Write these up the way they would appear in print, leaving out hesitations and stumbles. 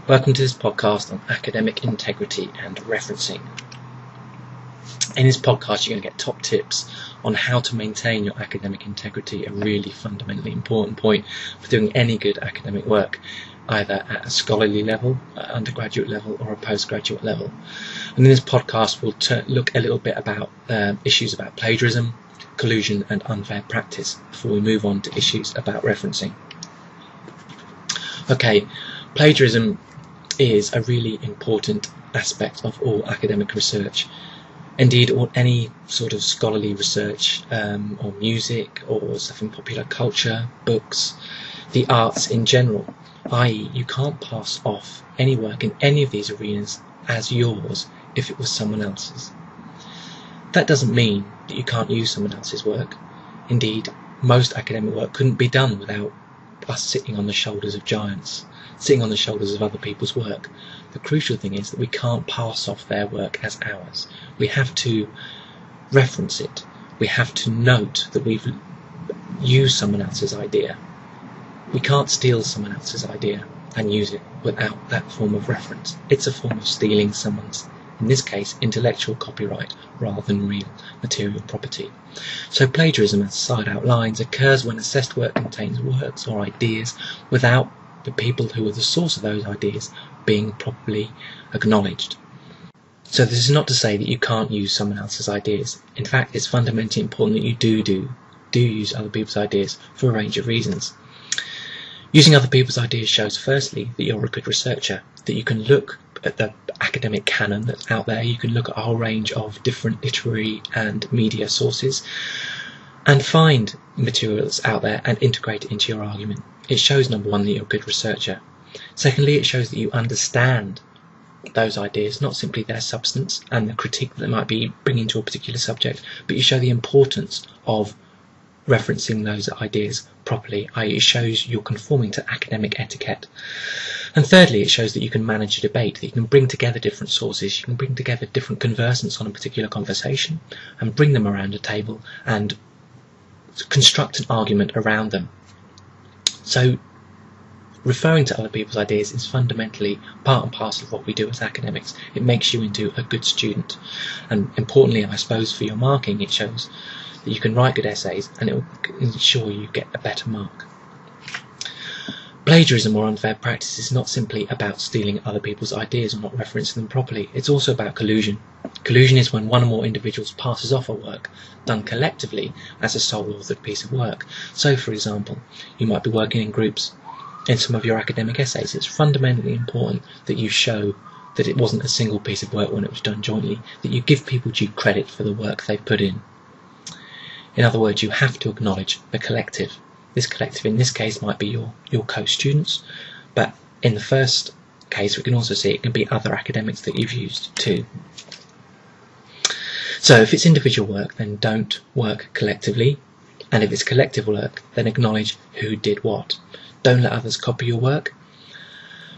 Welcome to this podcast on academic integrity and referencing. In this podcast you're going to get top tips on how to maintain your academic integrity, a really fundamentally important point for doing any good academic work, either at a scholarly level, at undergraduate level or a postgraduate level. And in this podcast we'll look a little bit about issues about plagiarism, collusion and unfair practice before we move on to issues about referencing. Okay, plagiarism is a really important aspect of all academic research. Indeed, any sort of scholarly research, or music, or stuff in popular culture, books, the arts in general, i.e. you can't pass off any work in any of these arenas as yours if it was someone else's. That doesn't mean that you can't use someone else's work. Indeed, most academic work couldn't be done without us sitting on the shoulders of giants, sitting on the shoulders of other people's work. The crucial thing is that we can't pass off their work as ours. We have to reference it. We have to note that we've used someone else's idea. We can't steal someone else's idea and use it without that form of reference. It's a form of stealing someone's, in this case, intellectual copyright rather than real material property. So plagiarism, as the slide outlines, occurs when assessed work contains works or ideas without the people who are the source of those ideas being properly acknowledged. So this is not to say that you can't use someone else's ideas. In fact, it's fundamentally important that you do use other people's ideas for a range of reasons. Using other people's ideas shows, firstly, that you're a good researcher, that you can look at the academic canon that's out there, you can look at a whole range of different literary and media sources and find materials out there and integrate it into your argument. It shows, number one, that you're a good researcher. Secondly, it shows that you understand those ideas, not simply their substance and the critique that they might be bringing to a particular subject, but you show the importance of referencing those ideas properly, i.e. it shows you're conforming to academic etiquette. And thirdly, it shows that you can manage a debate, that you can bring together different sources, you can bring together different conversants on a particular conversation and bring them around a table and construct an argument around them. So referring to other people's ideas is fundamentally part and parcel of what we do as academics. It makes you into a good student, and importantly, I suppose, for your marking, it shows that you can write good essays and it will ensure you get a better mark. Plagiarism or unfair practice is not simply about stealing other people's ideas or not referencing them properly. It's also about collusion. Collusion is when one or more individuals passes off a work done collectively as a sole authored piece of work. So, for example, you might be working in groups in some of your academic essays. It's fundamentally important that you show that it wasn't a single piece of work when it was done jointly, that you give people due credit for the work they've put in. In other words, you have to acknowledge the collective. This collective in this case might be your co-students, but in the first case we can also see it can be other academics that you've used too. So if it's individual work, then don't work collectively, and if it's collective work, then acknowledge who did what. Don't let others copy your work,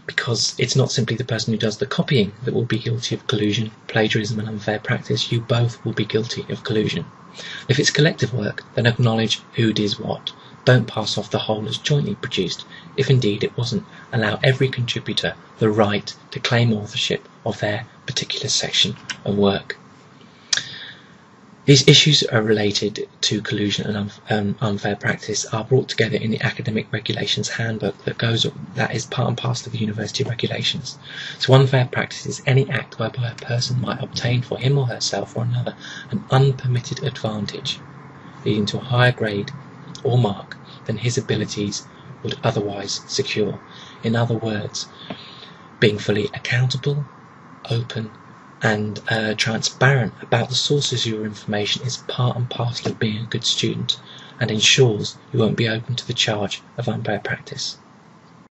because it's not simply the person who does the copying that will be guilty of collusion, plagiarism and unfair practice. You both will be guilty of collusion. If it's collective work, then acknowledge who did what. Don't pass off the whole as jointly produced. If indeed it wasn't, allow every contributor the right to claim authorship of their particular section of work. These issues are related to collusion and unfair practice are brought together in the Academic Regulations Handbook that is part and parcel of the university regulations. So unfair practice is any act whereby a person might obtain for him or herself or another an unpermitted advantage, leading to a higher grade or mark than his abilities would otherwise secure. In other words, being fully accountable, open and transparent about the sources of your information is part and parcel of being a good student and ensures you won't be open to the charge of unfair practice.